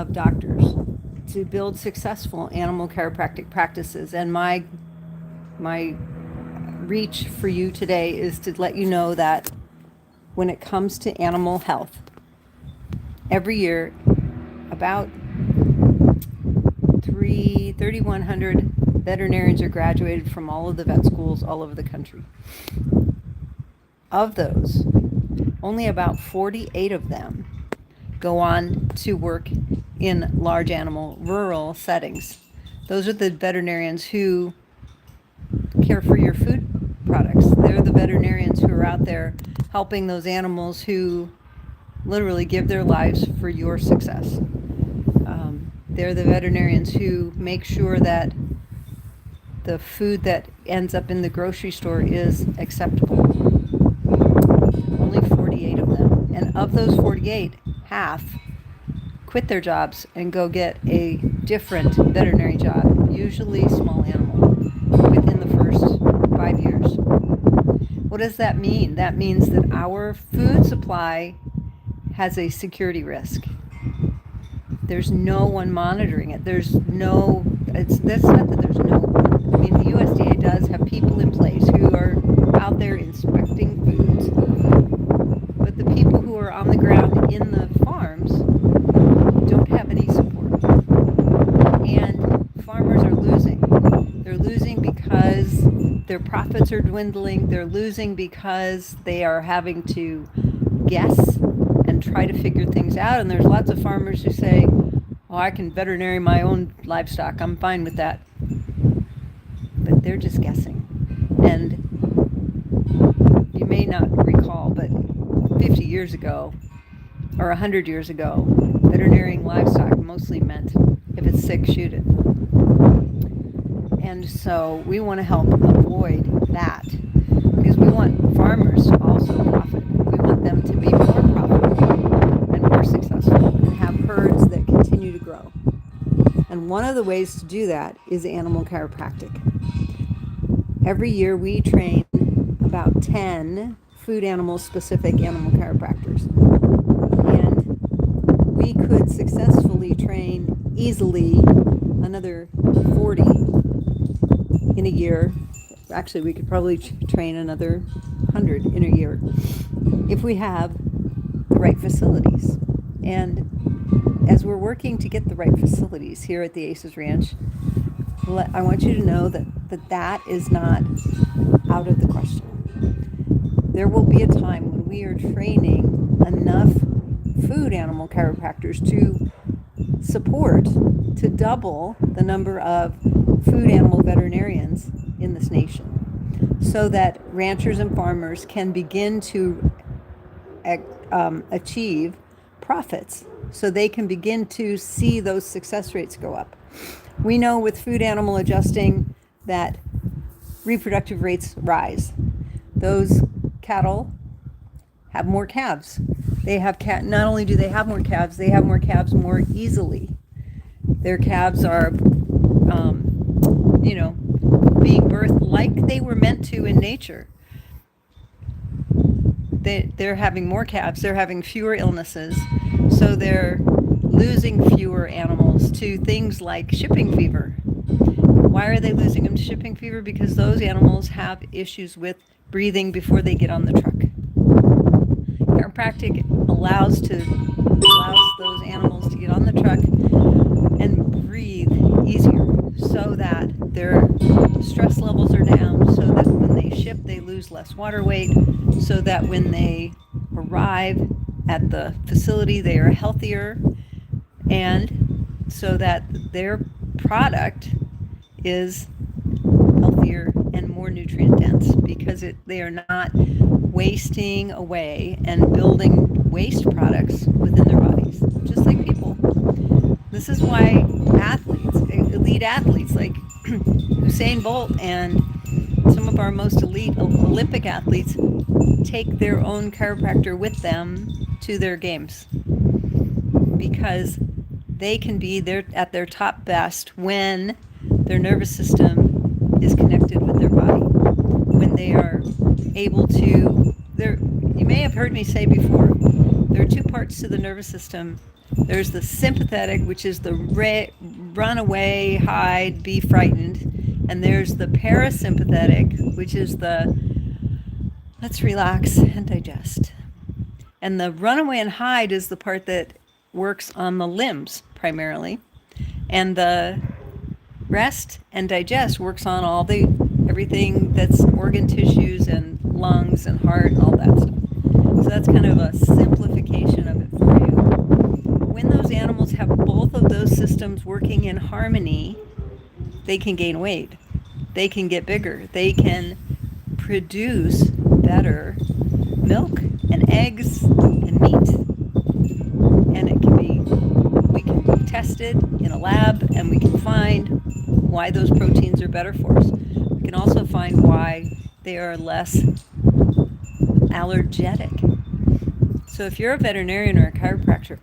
of doctors to build successful animal chiropractic practices. And my reach for you today is to let you know that when it comes to animal health, every year about 3,100 veterinarians are graduated from all of the vet schools all over the country. Of those, only about 48 of them go on to work in large animal rural settings. Those are the veterinarians who care for your food products. They're the veterinarians who are out there helping those animals who literally give their lives for your success. They're the veterinarians who make sure that the food that ends up in the grocery store is acceptable. Only 48 of them. And of those 48, half quit their jobs and go get a different veterinary job, usually small animal, within the first 5 years. What does that mean? That means that our food supply has a security risk. There's no one monitoring it. That's not that there's no one. I mean, the USDA does have people in place who are out there inspecting foods, but the people who are on the ground in the farms don't have any support. And farmers are losing. They're losing because their profits are dwindling. They're losing because they are having to guess and try to figure things out. And there's lots of farmers who say, oh, I can veterinary my own livestock. I'm fine with that. But they're just guessing. And you may not recall, but 50 years ago or 100 years ago, veterinarying livestock mostly meant if it's sick, shoot it. And so we want to help avoid that because we want farmers to also profit. We want them to be more profitable and more successful and have herds that continue to grow. And one of the ways to do that is animal chiropractic. Every year we train about 10 food animal specific animal chiropractors. And we could successfully train easily another 40 in a year. Actually, we could probably train another 100 in a year if we have the right facilities. And as we're working to get the right facilities here at the A.C.E.S Ranch, I want you to know that is not out of the question. There will be a time when we are training enough food animal chiropractors to support, to double the number of food animal veterinarians in this nation, so that ranchers and farmers can begin to achieve profits, so they can begin to see those success rates go up. We know with food animal adjusting that reproductive rates rise. Those cattle have more calves. They have not only do they have more calves, they have more calves more easily. Their calves are, being birthed like they were meant to in nature. They're having more calves. They're having fewer illnesses. So they're losing fewer animals to things like shipping fever. Why are they losing them to shipping fever? Because those animals have issues with breathing before they get on the truck. Chiropractic allows those animals to get on the truck and breathe easier, so that their stress levels are down, so that when they ship they lose less water weight, so that when they arrive at the facility they are healthier, and so that their product is healthier and more nutrient dense, because they are not wasting away and building waste products within their bodies, just like people. This is why elite athletes like Usain Bolt and some of our most elite Olympic athletes take their own chiropractor with them to their games, because they can be at their top best when their nervous system is connected with their body, when they are able to. You may have heard me say before, there are two parts to the nervous system There's the sympathetic, which is the run away, hide, be frightened. And there's the parasympathetic, which is the let's relax and digest. And the runaway and hide is the part that works on the limbs primarily. And the rest and digest works on all the everything that's organ tissues and lungs and heart and all that stuff. So that's kind of a simplification of it for you. When those animals have both of those systems working in harmony, they can gain weight. They can get bigger. They can produce better milk and eggs and meat. And it can be, we can test it in a lab and we can find why those proteins are better for us. We can also find why they are less allergenic. So if you're a veterinarian or a chiropractor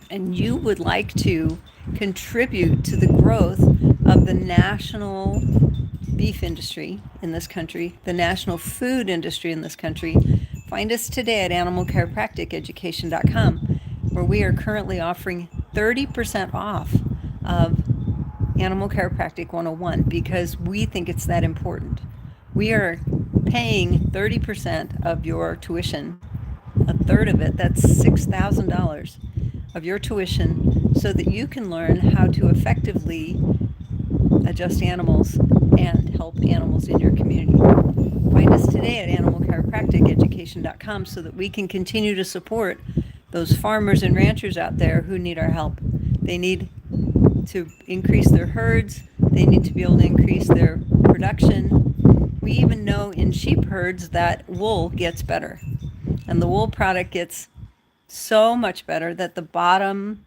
and you would like to contribute to the growth of the national beef industry in this country, the national food industry in this country, find us today at animalchiropracticeducation.com, where we are currently offering 30% off of Animal Chiropractic 101 because we think it's that important. We are paying 30% of your tuition, a third of it, that's $6,000 of your tuition, so that you can learn how to effectively adjust animals and help animals in your community. Find us today at animalchiropracticeducation.com so that we can continue to support those farmers and ranchers out there who need our help. They need to increase their herds. They need to be able to increase their production. We even know in sheep herds that wool gets better. And the wool product gets so much better that the bottom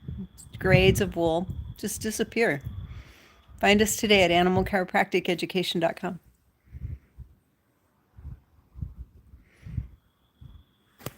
grades of wool just disappear. Find us today at animalchiropracticeducation.com.